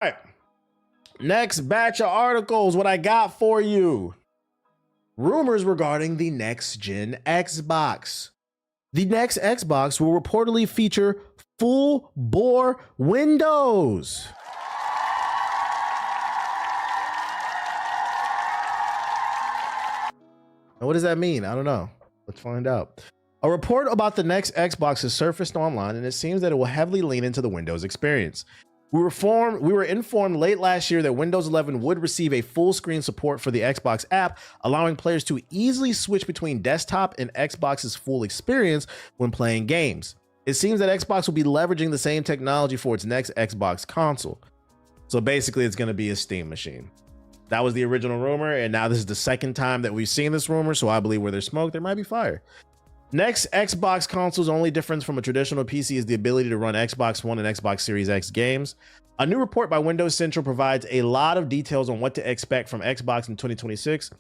All right. Next batch of articles. What I got for you. Rumors regarding the next gen Xbox. The next Xbox will reportedly feature full bore windows. Now, what does that mean? I don't know. Let's find out. A report about the next Xbox has surfaced online, and it seems that it will heavily lean into the Windows experience. We were informed late last year that Windows 11 would receive a full screen support for the Xbox app, allowing players to easily switch between desktop and Xbox's full experience when playing games. It seems that Xbox will be leveraging the same technology for its next Xbox console. So basically, it's going to be a Steam machine. That was the original rumor, and now this is the second time that we've seen this rumor, so I believe where there's smoke, there might be fire. Next Xbox console's only difference from a traditional PC is the ability to run Xbox One and Xbox Series X games. A new report by Windows Central provides a lot of details on what to expect from Xbox in 2026,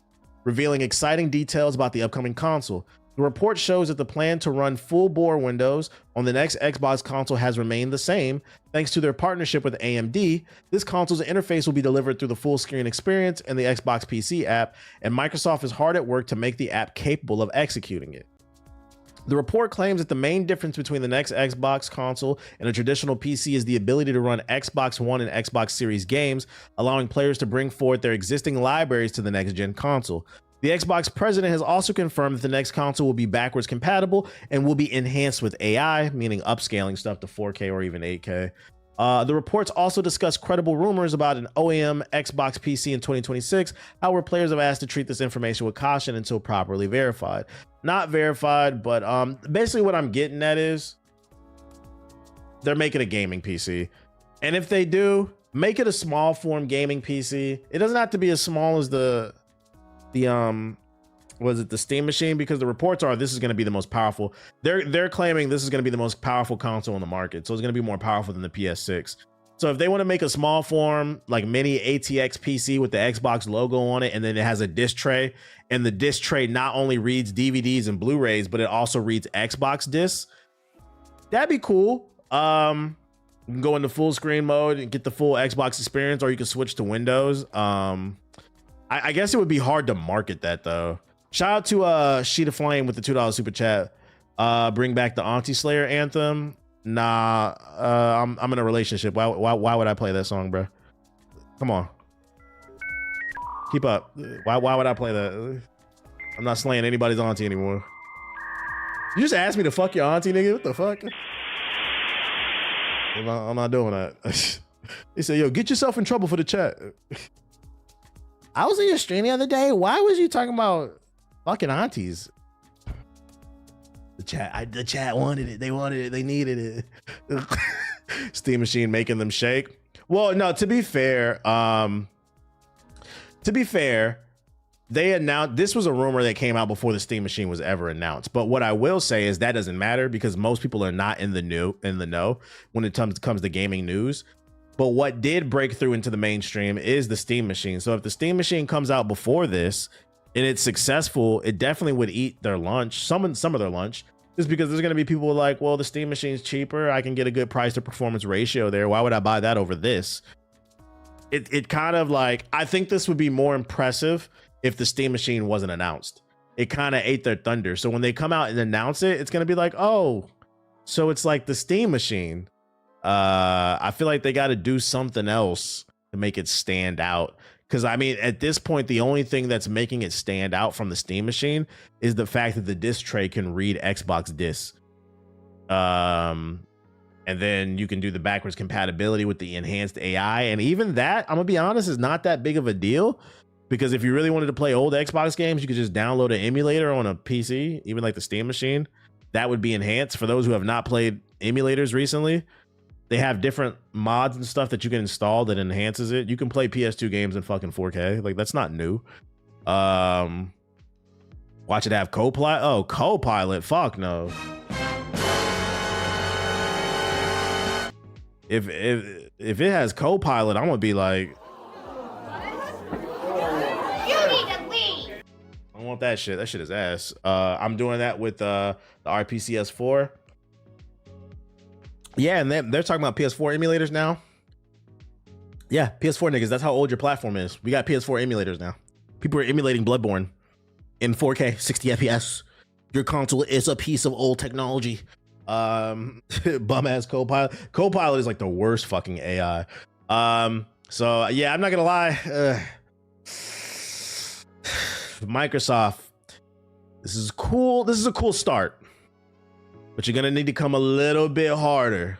revealing exciting details about the upcoming console. The report shows that the plan to run full-bore Windows on the next Xbox console has remained the same. Thanks to their partnership with AMD, this console's interface will be delivered through the full-screen experience and the Xbox PC app, and Microsoft is hard at work to make the app capable of executing it. The report claims that the main difference between the next Xbox console and a traditional PC is the ability to run Xbox One and Xbox Series games, allowing players to bring forward their existing libraries to the next-gen console. The Xbox president has also confirmed that the next console will be backwards compatible and will be enhanced with AI, meaning upscaling stuff to 4K or even 8K. The reports also discuss credible rumors about an OEM Xbox PC in 2026. However, players have asked to treat this information with caution until properly verified. Not verified, but basically what I'm getting at is they're making a gaming PC. And if they do, make it a small form gaming PC. It doesn't have to be as small as the Steam machine, because the reports are this is going to be the most powerful. They're claiming this is going to be the most powerful console on the market, so it's going to be more powerful than the PS6. So if they want to make a small form like mini ATX PC with the Xbox logo on it, and then it has a disc tray, and the disc tray not only reads DVDs and Blu-rays, but it also reads Xbox discs, that'd be cool. You can go into full screen mode and get the full Xbox experience, or you can switch to Windows. I guess it would be hard to market that though. Shout out to Sheet of Flame with the $2 super chat. Bring back the Auntie Slayer anthem. Nah, I'm in a relationship. Why would I play that song, bro? Come on, keep up. Why would I play that? I'm not slaying anybody's auntie anymore. You just asked me to fuck your auntie, nigga. What the fuck? I'm not doing that. He said, "Yo, get yourself in trouble for the chat." I was in your stream the other day. Why was you talking about fucking aunties? The chat wanted it. They wanted it. They needed it. Steam machine making them shake. Well, no, to be fair, they announced this was a rumor that came out before the Steam machine was ever announced. But what I will say is that doesn't matter, because most people are not in the know when it comes to gaming news. But what did break through into the mainstream is the Steam machine. So if the Steam machine comes out before this and it's successful, it definitely would eat their lunch, some of their lunch, just because there's going to be people like, well, the Steam machine's cheaper. I can get a good price to performance ratio there. Why would I buy that over this? It kind of like, I think this would be more impressive if the Steam machine wasn't announced. It kind of ate their thunder. So when they come out and announce it, it's going to be like, oh, so it's like the Steam machine. I feel like they got to do something else to make it stand out. Because I mean, at this point, the only thing that's making it stand out from the Steam machine is the fact that the disc tray can read Xbox discs. And then you can do the backwards compatibility with the enhanced AI. And even that, I'm gonna be honest, is not that big of a deal. Because if you really wanted to play old Xbox games, you could just download an emulator on a PC, even like the Steam machine. That would be enhanced. For those who have not played emulators recently, they have different mods and stuff that you can install that enhances it. You can play PS2 games in fucking 4K. Like, that's not new. Watch it have Copilot. Oh, Copilot. Fuck no. If it has Copilot, I'm gonna be like, you need to leave. I don't want that shit. That shit is ass. I'm doing that with the RPCS 4. Yeah, and they're talking about PS4 emulators now. Yeah, PS4 niggas, that's how old your platform is. We got PS4 emulators now. People are emulating Bloodborne in 4K, 60 FPS. Your console is a piece of old technology. Bum ass Copilot. Copilot is like the worst fucking AI. So yeah, I'm not gonna lie. Microsoft, this is cool. This is a cool start, but you're gonna need to come a little bit harder.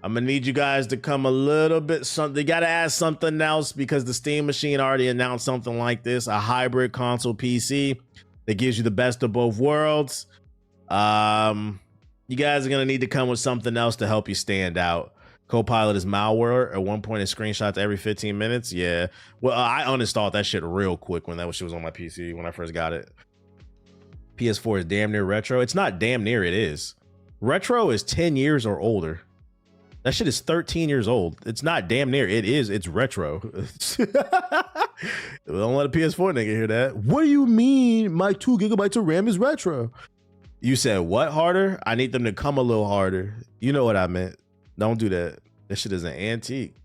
I'm gonna need you guys to come a little bit something. You gotta add something else because the Steam Machine already announced something like this, a hybrid console PC that gives you the best of both worlds. You guys are gonna need to come with something else to help you stand out. Copilot is malware. At one point, it screenshots every 15 minutes. Yeah. Well, I uninstalled that shit real quick when that shit was on my PC when I first got it. PS4 is damn near retro. It's not damn near, it is. Retro is 10 years or older. That shit is 13 years old. It's not damn near. It is. It's retro. Don't let a PS4 nigga hear that. What do you mean my 2 gigabytes of RAM is retro? You said what harder? I need them to come a little harder. You know what I meant. Don't do that. That shit is an antique.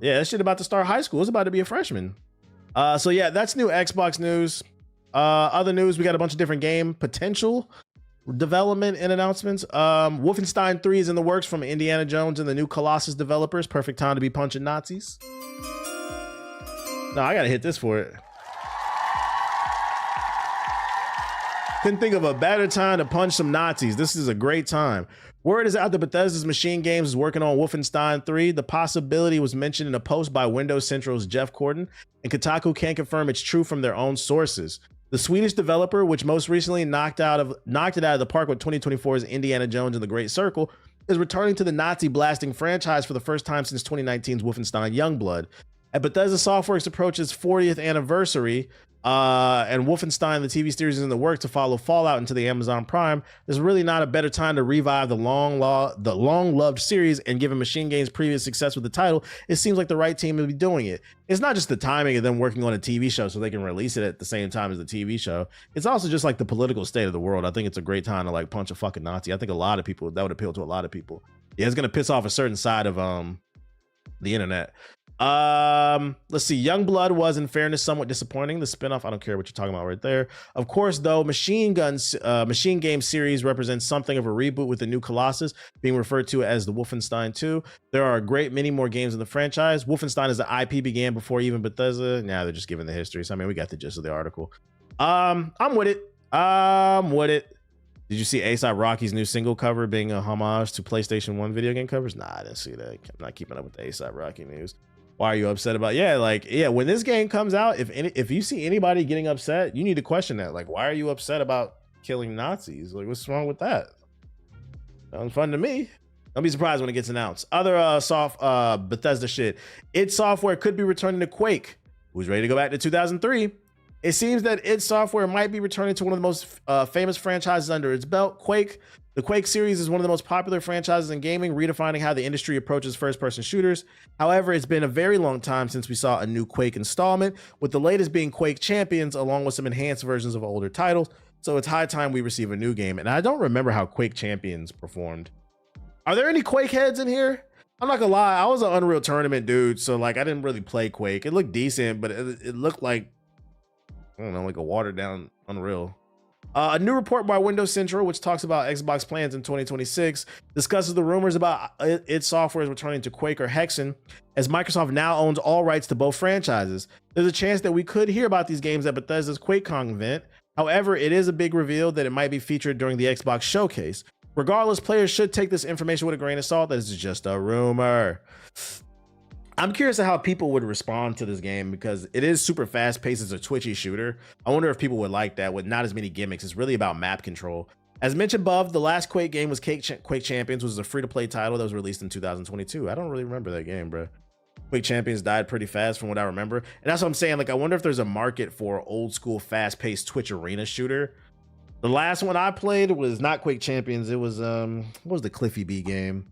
Yeah, that shit about to start high school. It's about to be a freshman. So yeah, that's new Xbox news. Other news, we got a bunch of different game potential development and announcements. Wolfenstein 3 is in the works from Indiana Jones and the new Colossus developers. Perfect time to be punching Nazis. No, I gotta hit this for it. Couldn't think of a better time to punch some Nazis. This is a great time. Word is out that Bethesda's Machine Games is working on Wolfenstein 3. The possibility was mentioned in a post by Windows Central's Jeff Corden, and Kotaku can't confirm it's true from their own sources. The Swedish developer, which most recently knocked it out of the park with 2024's Indiana Jones and the Great Circle, is returning to the Nazi blasting franchise for the first time since 2019's Wolfenstein Youngblood. At Bethesda Softworks approaches 40th anniversary, and Wolfenstein, the TV series, is in the works to follow Fallout into the Amazon Prime. There's really not a better time to revive the long-loved series, and given Machine Games' previous success with the title, it seems like the right team to be doing it. It's not just the timing of them working on a TV show so they can release it at the same time as the TV show. It's also just like the political state of the world. I think it's a great time to like punch a fucking Nazi. I think a lot of people, that would appeal to a lot of people. Yeah, it's gonna piss off a certain side of the internet. Let's see. Youngblood was, in fairness, somewhat disappointing. The spinoff, I don't care what you're talking about right there. Of course, though, Machine Game series represents something of a reboot, with the new Colossus being referred to as the Wolfenstein 2. There are a great many more games in the franchise. Wolfenstein as the IP began before even Bethesda. Now they're just giving the history. So I mean, we got the gist of the article. I'm with it. Did you see A$AP Rocky's new single cover being a homage to PlayStation 1 video game covers? Nah, I didn't see that. I'm not keeping up with the A$AP Rocky news. Why are you upset about? Yeah, when this game comes out, if you see anybody getting upset, you need to question that. Like, why are you upset about killing Nazis? Like, what's wrong with that? Sounds fun to me. Don't be surprised when it gets announced. Other Bethesda shit. id Software could be returning to Quake. Who's ready to go back to 2003? It seems that id Software might be returning to one of the most famous franchises under its belt, Quake. The Quake series is one of the most popular franchises in gaming, redefining how the industry approaches first-person shooters. However, it's been a very long time since we saw a new Quake installment, with the latest being Quake Champions, along with some enhanced versions of older titles. So it's high time we receive a new game. And I don't remember how Quake Champions performed. Are there any Quake heads in here? I'm not gonna lie, I was an Unreal Tournament dude, so like I didn't really play Quake. It looked decent, but it looked like, I don't know, like a watered down Unreal. A new report by Windows Central, which talks about Xbox plans in 2026, discusses the rumors about id Software's returning to Quake or Hexen, as Microsoft now owns all rights to both franchises. There's a chance that we could hear about these games at Bethesda's QuakeCon event. However, it is a big reveal that it might be featured during the Xbox showcase. Regardless, players should take this information with a grain of salt. That is just a rumor. I'm curious of how people would respond to this game, because it is super fast paced. It's a twitchy shooter. I wonder if people would like that with not as many gimmicks. It's really about map control. As mentioned above, the last Quake game was Quake Champions, which was a free-to-play title that was released in 2022. I don't really remember that game, bro. Quake Champions died pretty fast from what I remember. And that's what I'm saying. Like, I wonder if there's a market for old school fast-paced Twitch arena shooter. The last one I played was not Quake Champions. It was what was the Cliffy B game?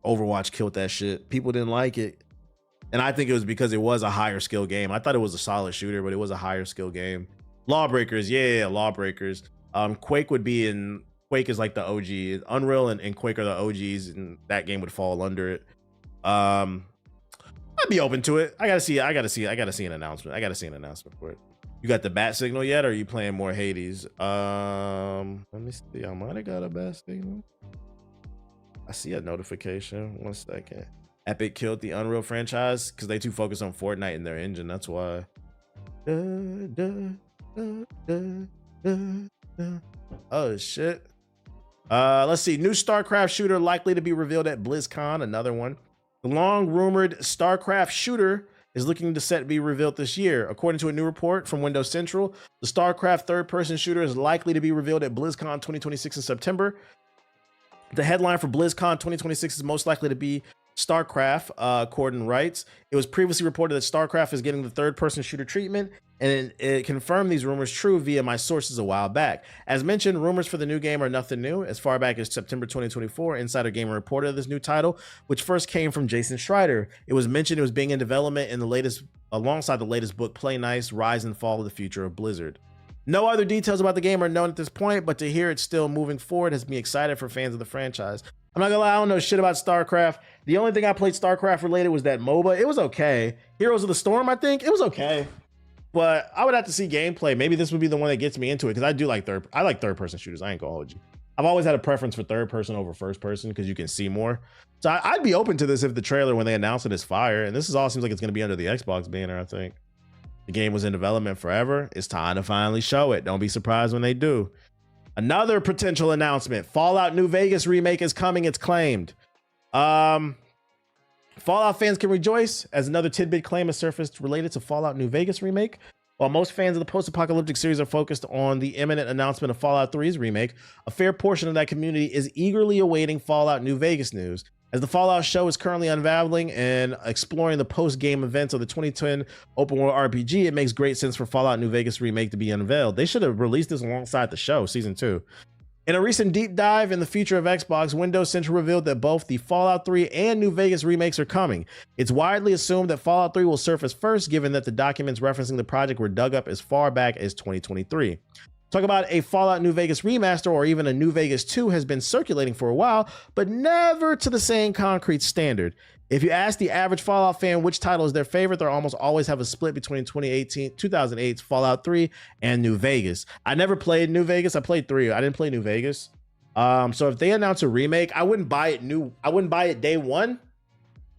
Overwatch killed that shit. People didn't like it, and I think it was because it was a higher skill game. I thought it was a solid shooter, but it was a higher skill game. Lawbreakers, yeah, Lawbreakers. Quake would be Quake is like the OG. Unreal and Quake are the OGs, and that game would fall under it. I'd be open to it. I gotta see an announcement. I gotta see an announcement for it. You got the bat signal yet, or are you playing more Hades? Let me see. I might have got a bat signal. I see a notification. 1 second. Epic killed the Unreal franchise because they too focused on Fortnite in their engine. That's why. Oh shit. Let's see. New StarCraft shooter likely to be revealed at BlizzCon. Another one. The long rumored StarCraft shooter is looking to set to be revealed this year. According to a new report from Windows Central, the StarCraft third-person shooter is likely to be revealed at BlizzCon 2026 in September. The headline for BlizzCon 2026 is most likely to be StarCraft, Corden writes. It was previously reported that StarCraft is getting the third-person shooter treatment, and it confirmed these rumors true via my sources a while back. As mentioned, rumors for the new game are nothing new. As far back as September 2024, Insider Gamer reported this new title, which first came from Jason Schreier. It was mentioned it was being in development in the latest, alongside the latest book, Play Nice: Rise and Fall of the Future of Blizzard. No other details about the game are known at this point, but to hear it's still moving forward has me excited for fans of the franchise. I'm not gonna lie, I don't know shit about StarCraft. The only thing I played StarCraft related was that MOBA. It was okay. Heroes of the Storm, I think. It was okay. But I would have to see gameplay. Maybe this would be the one that gets me into it, because I like third-person shooters. I ain't gonna hold you. I've always had a preference for third person over first person because you can see more. So I'd be open to this if the trailer, when they announce it, is fire. And this all seems like it's gonna be under the Xbox banner, I think. The game was in development forever. It's time to finally show it. Don't be surprised when they do. Another potential announcement. Fallout New Vegas remake is coming, it's claimed. Fallout fans can rejoice as another tidbit claim has surfaced related to Fallout New Vegas remake. While most fans of the post-apocalyptic series are focused on the imminent announcement of Fallout 3's remake, a fair portion of that community is eagerly awaiting Fallout New Vegas news. As the Fallout show is currently unraveling and exploring the post-game events of the 2010 open world RPG, it makes great sense for Fallout New Vegas remake to be unveiled. They should have released this alongside the show, season 2. In a recent deep dive in the future of Xbox, Windows Central revealed that both the Fallout 3 and New Vegas remakes are coming. It's widely assumed that Fallout 3 will surface first, given that the documents referencing the project were dug up as far back as 2023. Talk about a Fallout New Vegas remaster or even a New Vegas 2 has been circulating for a while, but never to the same concrete standard. If you ask the average Fallout fan which title is their favorite, they'll almost always have a split between 2008's Fallout 3 and New Vegas. I never played New Vegas. I played 3. I didn't play New Vegas. So if they announce a remake, I wouldn't buy it day one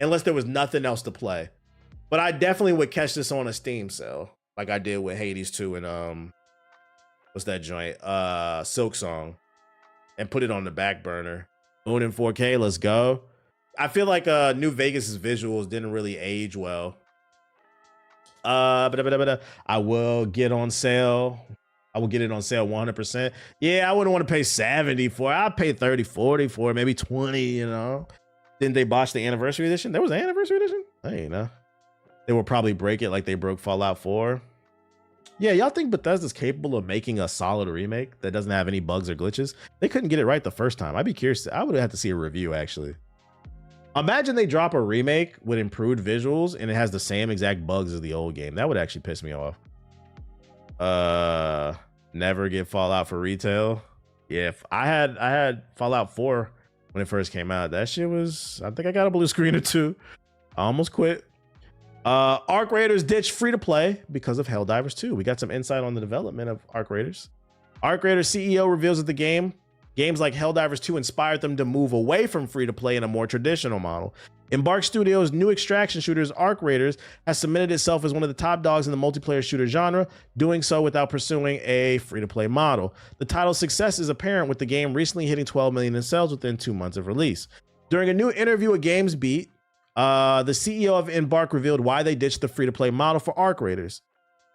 unless there was nothing else to play. But I definitely would catch this on a Steam sale, like I did with Hades 2 and what's that joint? Silksong, and put it on the back burner. Moon in 4K, let's go. I feel like New Vegas's visuals didn't really age well. I will get on sale. I will get it on sale 100%. Yeah, I wouldn't want to pay 70 for it. I'd pay 30, 40 for it, maybe 20, you know. Didn't they botch the anniversary edition? There was an anniversary edition? I ain't know. They will probably break it like they broke Fallout 4. Yeah, y'all think Bethesda's capable of making a solid remake that doesn't have any bugs or glitches? They couldn't get it right the first time. I'd be curious. I would have to see a review, actually. Imagine they drop a remake with improved visuals and it has the same exact bugs as the old game. That would actually piss me off. Never get Fallout for retail. Yeah, I had Fallout 4 when it first came out. That shit was, I think I got a blue screen or two. I almost quit. Arc Raiders ditched free to play because of Helldivers 2. We got some insight on the development of Arc Raiders. Arc Raiders CEO reveals that the games like Helldivers 2 inspired them to move away from free to play in a more traditional model. Embark Studios' new extraction shooters, Arc Raiders, has cemented itself as one of the top dogs in the multiplayer shooter genre, doing so without pursuing a free to play model. The title's success is apparent, with the game recently hitting 12 million in sales within 2 months of release. During a new interview with GamesBeat, the CEO of Embark revealed why they ditched the free-to-play model for Arc Raiders.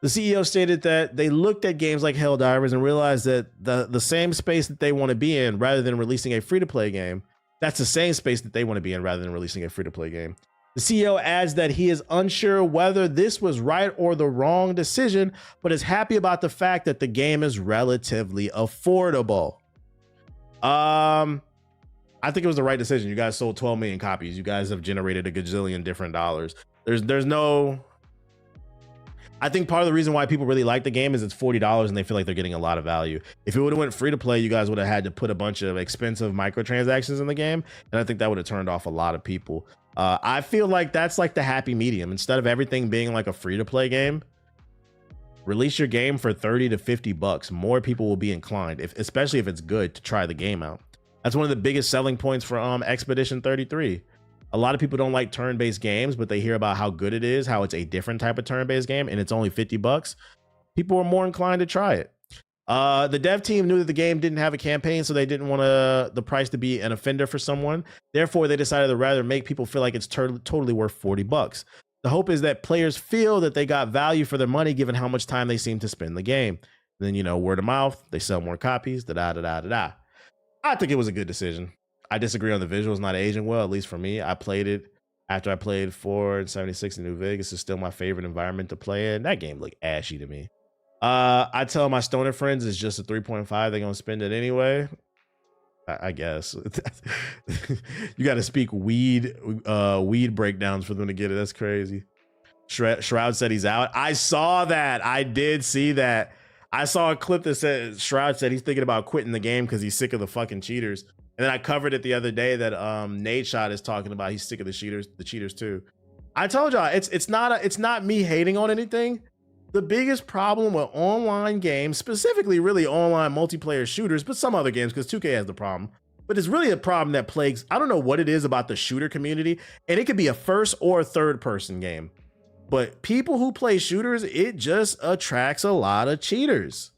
The CEO stated that they looked at games like Helldivers and realized that the same space that they want to be in, rather than releasing a free-to-play game, that's the same space that they want to be in rather than releasing a free-to-play game. The CEO adds that he is unsure whether this was right or the wrong decision, but is happy about the fact that the game is relatively affordable. I think it was the right decision. You guys sold 12 million copies. You guys have generated a gajillion different dollars. There's no... I think part of the reason why people really like the game is it's $40 and they feel like they're getting a lot of value. If it would have went free to play, you guys would have had to put a bunch of expensive microtransactions in the game, and I think that would have turned off a lot of people. I feel like that's like the happy medium. Instead of everything being like a free-to-play game, release your game for 30 to 50 bucks. More people will be inclined, especially if it's good, to try the game out. That's one of the biggest selling points for Expedition 33. A lot of people don't like turn-based games, but they hear about how good it is, how it's a different type of turn-based game, and it's only 50 bucks. People are more inclined to try it. The dev team knew that the game didn't have a campaign, so they didn't want the price to be an offender for someone. Therefore, they decided to rather make people feel like it's totally worth 40 bucks. The hope is that players feel that they got value for their money given how much time they seem to spend in the game. And then, you know, word of mouth, they sell more copies, da-da-da-da-da. I think it was a good decision. I disagree on the visuals not aging well, at least for me. I played it after I played 4 and 76 in New Vegas. It's still my favorite environment to play in. That game looked ashy to me. I tell my stoner friends it's just a 3.5. They're gonna spend it anyway. I guess. You got to speak weed breakdowns for them to get it. That's crazy. Shroud said he's out. I saw that. I did see that. I saw a clip that said Shroud said he's thinking about quitting the game because he's sick of the fucking cheaters. And then I covered it the other day that Nadeshot is talking about he's sick of the cheaters too. I told y'all it's not me hating on anything. The biggest problem with online games, specifically really online multiplayer shooters, but some other games, because 2K has the problem, but it's really a problem that plagues, I don't know what it is about the shooter community, and it could be a first or third person game, but people who play shooters, it just attracts a lot of cheaters.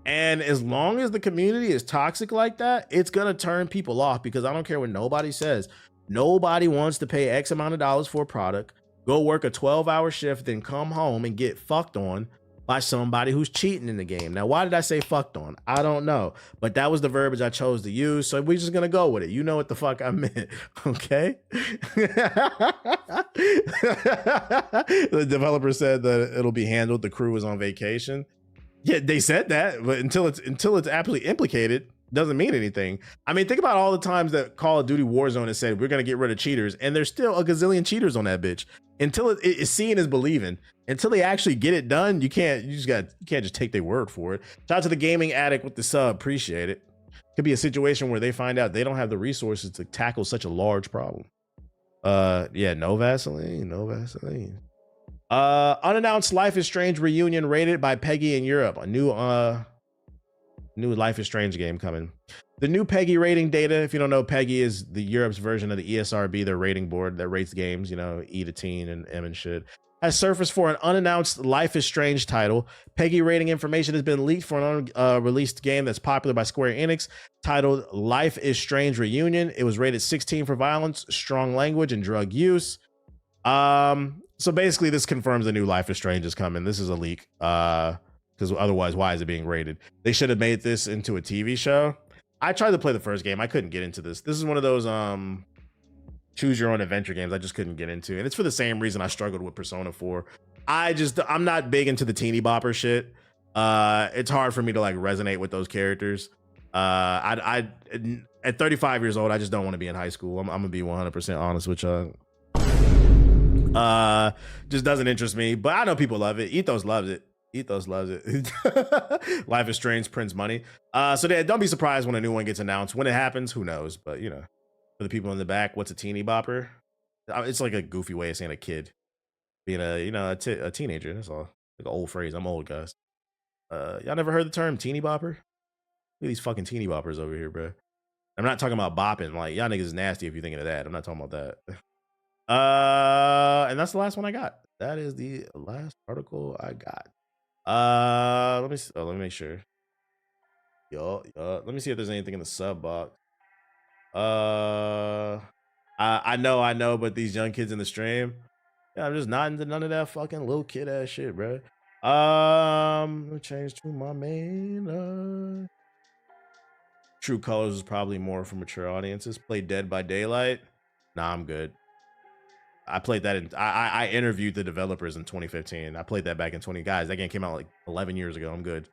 And as long as the community is toxic like that, it's gonna turn people off, because I don't care what nobody says. Nobody wants to pay X amount of dollars for a product, go work a 12-hour shift, then come home and get fucked on by somebody who's cheating in the game. Now, why did I say fucked on? I don't know, but that was the verbiage I chose to use, so we're just gonna go with it. You know what the fuck I meant, okay? The developer said that it'll be handled. The crew was on vacation. Yeah, they said that, but until it's absolutely implicated, doesn't mean anything. I mean, think about all the times that Call of Duty Warzone has said we're gonna get rid of cheaters, and there's still a gazillion cheaters on that bitch. Until it's seeing is believing. Until they actually get it done, you can't just take their word for it. Shout out to the Gaming Addict with the sub, appreciate it. Could be a situation where they find out they don't have the resources to tackle such a large problem. Yeah, no Vaseline. Unannounced Life is Strange reunion rated by Peggy in Europe. A new Life is Strange game coming. The new Peggy rating data, if you don't know, Peggy is the Europe's version of the ESRB, their rating board that rates games, you know, E to teen and M and shit, has surfaced for an unannounced Life is Strange title. Peggy rating information has been leaked for an unreleased game that's popular by Square Enix titled Life is Strange Reunion. It was rated 16 for violence, strong language, and drug use. So basically this confirms the new Life is Strange is coming. This is a leak. Because otherwise, why is it being rated? They should have made this into a TV show. I tried to play the first game. I couldn't get into this. This is one of those choose your own adventure games I just couldn't get into. And it's for the same reason I struggled with Persona 4. I'm not big into the teeny bopper shit. It's hard for me to like resonate with those characters. At 35 years old, I just don't want to be in high school. I'm gonna be 100% honest with y'all. Just doesn't interest me, but I know people love it. Ethos loves it. Life is Strange prints money. So don't be surprised when a new one gets announced. When it happens, who knows? But you know, for the people in the back, what's a teeny bopper? It's like a goofy way of saying a kid, being a teenager. That's all. Like an old phrase. I'm old, guys. Y'all never heard the term teeny bopper? Look at these fucking teeny boppers over here, bro. I'm not talking about bopping. Like, y'all niggas is nasty if you're thinking of that. I'm not talking about that. And that's the last one I got. That is the last article I got. Let me make sure. Let me see if there's anything in the sub box. I know, but these young kids in the stream, yeah, I'm just not into none of that fucking little kid ass shit, bro. Let me change to my main. True Colors is probably more for mature audiences. Play Dead by Daylight. Nah, I'm good. I played that I interviewed the developers in 2015. I played that back in 20. Guys, that game came out like 11 years ago. I'm good.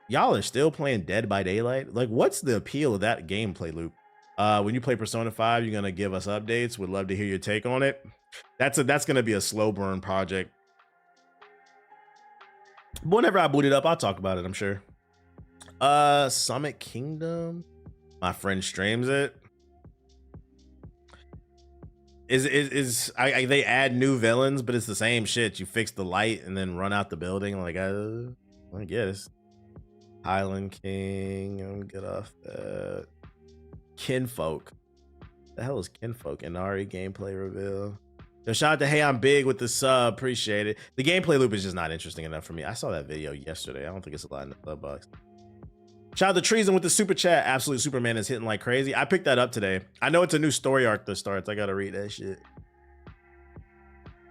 Y'all are still playing Dead by Daylight? Like, what's the appeal of that gameplay loop? When you play Persona 5, you're gonna give us updates. Would love to hear your take on it. That's gonna be a slow burn project. But whenever I boot it up, I'll talk about it, I'm sure. Summit Kingdom. My friend streams it. They add new villains, but it's the same shit. You fix the light and then run out the building. Like I guess Highland King. I'm get off that. Kinfolk. The hell is Kinfolk? Inari gameplay reveal. So shout out to Hey I'm Big with the sub. Appreciate it. The gameplay loop is just not interesting enough for me. I saw that video yesterday. I don't think it's a lot in the sub box. Shout out to Treason with the super chat. Absolute Superman is hitting like crazy. I picked that up today. I know it's a new story arc that starts. I gotta read that shit.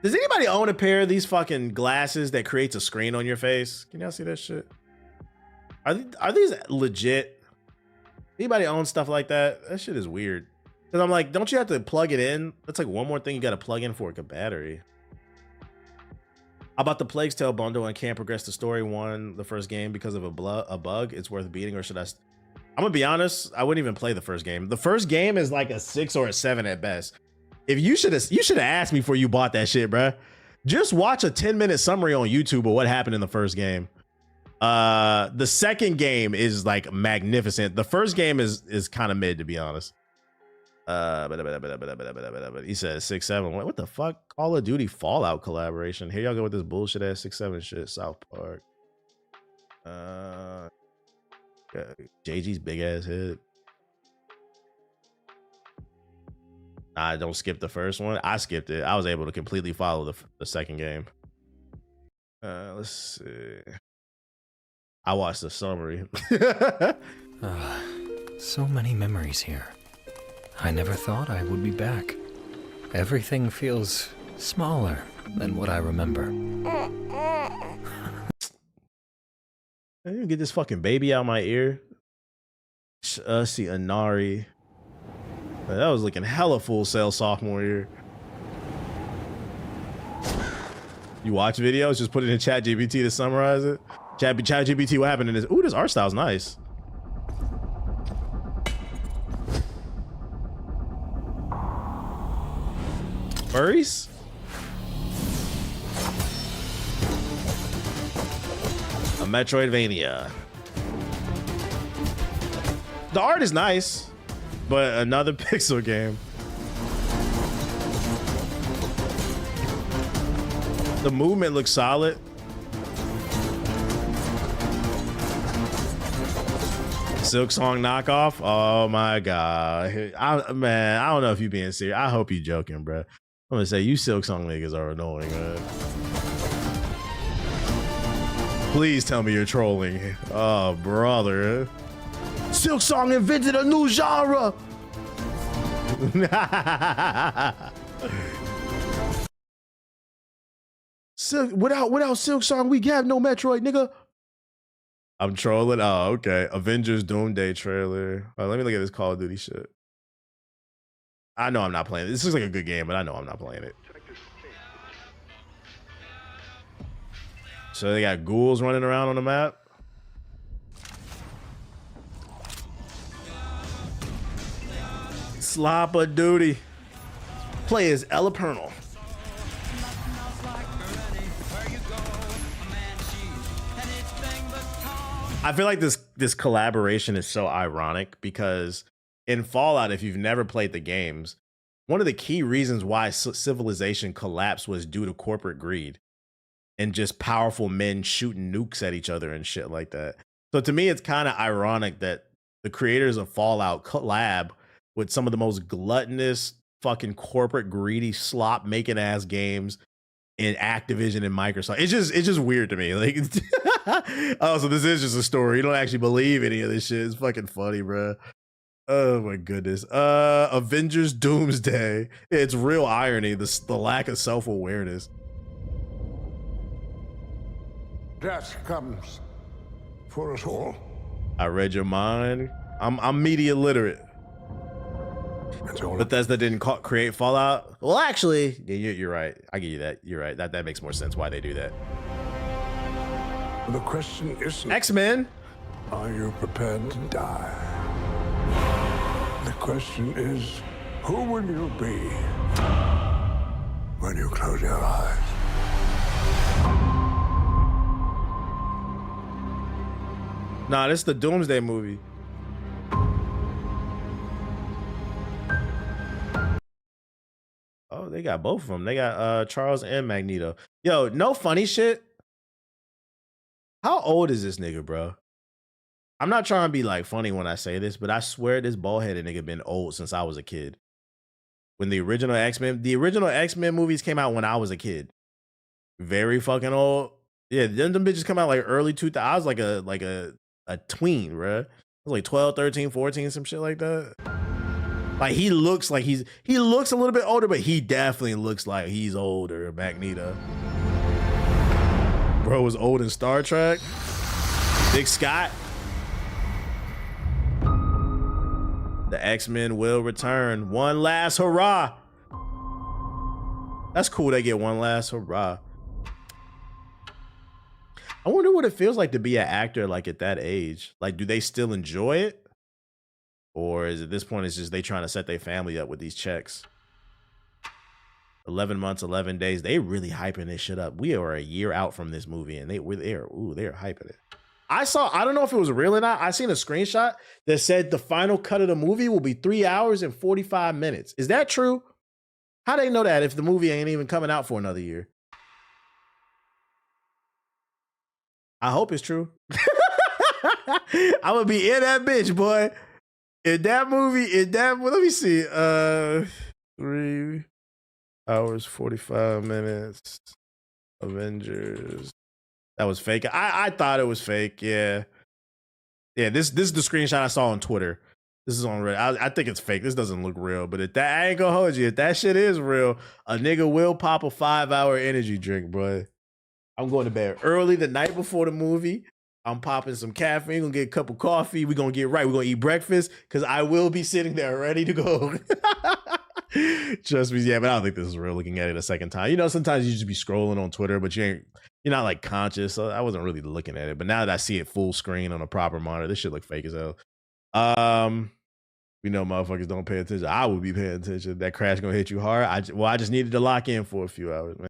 Does anybody own a pair of these fucking glasses that creates a screen on your face? Can y'all see that shit? Are these legit? Anybody own stuff like that? That shit is weird. Because I'm like, don't you have to plug it in? That's like one more thing you got to plug in for like a battery. How about the Plague's Tale bundle and can't progress the story the first game because of a bug? It's worth beating, or should I? I'm gonna be honest. I wouldn't even play the first game. The first game is like a 6 or a 7 at best. If you should have asked me before you bought that shit, bruh. Just watch a 10-minute summary on YouTube of what happened in the first game. The second game is like magnificent. The first game is kind of mid, to be honest. He says 6-7. What the fuck? Call of Duty Fallout collaboration. Here y'all go with this bullshit ass 6-7 shit. South Park. JG's big ass head. Nah, don't skip the first one. I skipped it. I was able to completely follow the second game. Let's see. I watched the summary. So many memories here. I never thought I would be back. Everything feels smaller than what I remember. I didn't get this fucking baby out my ear. See Inari. That was looking hella Full Sail sophomore year. You watch videos, just put it in ChatGPT to summarize it. ChatGPT, what happened in this? Ooh, this art style's nice. Furries? A Metroidvania. The art is nice, but another pixel game. The movement looks solid. Silk Song knockoff. Oh my god, man! I don't know if you being serious. I hope you joking, bro. I'm gonna say you Silk Song niggas are annoying, man. Please tell me you're trolling. Oh, brother. Silk Song invented a new genre. Without Silk Song, we have no Metroid, nigga. I'm trolling. Oh, okay. Avengers Doomsday trailer. Let me look at this Call of Duty shit. I know I'm not playing it. This looks like a good game, but I know I'm not playing it. So they got ghouls running around on the map. Slop of Duty. Play as Ella Pernell. I feel like this collaboration is so ironic because in Fallout, if you've never played the games, one of the key reasons why civilization collapsed was due to corporate greed and just powerful men shooting nukes at each other and shit like that. So to me, it's kind of ironic that the creators of Fallout collab with some of the most gluttonous, fucking corporate greedy slop making ass games in Activision and Microsoft. It's just weird to me. Like, oh, so this is just a story. You don't actually believe any of this shit. It's fucking funny, bro. Oh my goodness. Avengers Doomsday. It's real irony, the lack of self-awareness. Death comes for us all. I read your mind. I'm media literate. Bethesda didn't create Fallout. Well, actually, yeah, you're right. I give you that. You're right. That makes more sense why they do that. The question isn't X-Men. Are you prepared to die? The question is, who will you be when you close your eyes? Nah, this is the Doomsday movie. Oh, they got both of them. They got Charles and Magneto. Yo, no funny shit. How old is this nigga, bro? I'm not trying to be like funny when I say this, but I swear this bald-headed nigga been old since I was a kid. When the original X-Men movies came out when I was a kid. Very fucking old. Yeah, them bitches come out like early 2000s. I was like a tween, bro. I was like 12, 13, 14, some shit like that. Like he looks a little bit older, but he definitely looks like he's older, Magneto. Bro was old in Star Trek. Big Scott. The X-Men will return. One last hurrah. That's cool. They get one last hurrah. I wonder what it feels like to be an actor like at that age. Like, do they still enjoy it? Or is at this point, it's just they trying to set their family up with these checks? 11 months, 11 days. They really hyping this shit up. We are a year out from this movie and they're hyping it. I don't know if it was real or not. I seen a screenshot that said the final cut of the movie will be 3 hours and 45 minutes. Is that true? How they know that if the movie ain't even coming out for another year? I hope it's true. I'm gonna be in that bitch, boy. In that movie, let me see. 3 hours, 45 minutes. Avengers. That was fake. I thought it was fake. Yeah. Yeah, this is the screenshot I saw on Twitter. This is on Reddit. I think it's fake. This doesn't look real. But if that, I ain't gonna hold you. If that shit is real, a nigga will pop a 5-hour energy drink, bro. I'm going to bed early the night before the movie. I'm popping some caffeine. Gonna get a cup of coffee. We're gonna get right. We're gonna eat breakfast because I will be sitting there ready to go. Trust me, yeah, but I don't think this is real looking at it a second time. You know, sometimes you just be scrolling on Twitter, but you're not like conscious. So I wasn't really looking at it. But now that I see it full screen on a proper monitor, this shit look fake as hell. We know motherfuckers don't pay attention. I would be paying attention. That crash gonna hit you hard. I just needed to lock in for a few hours, man.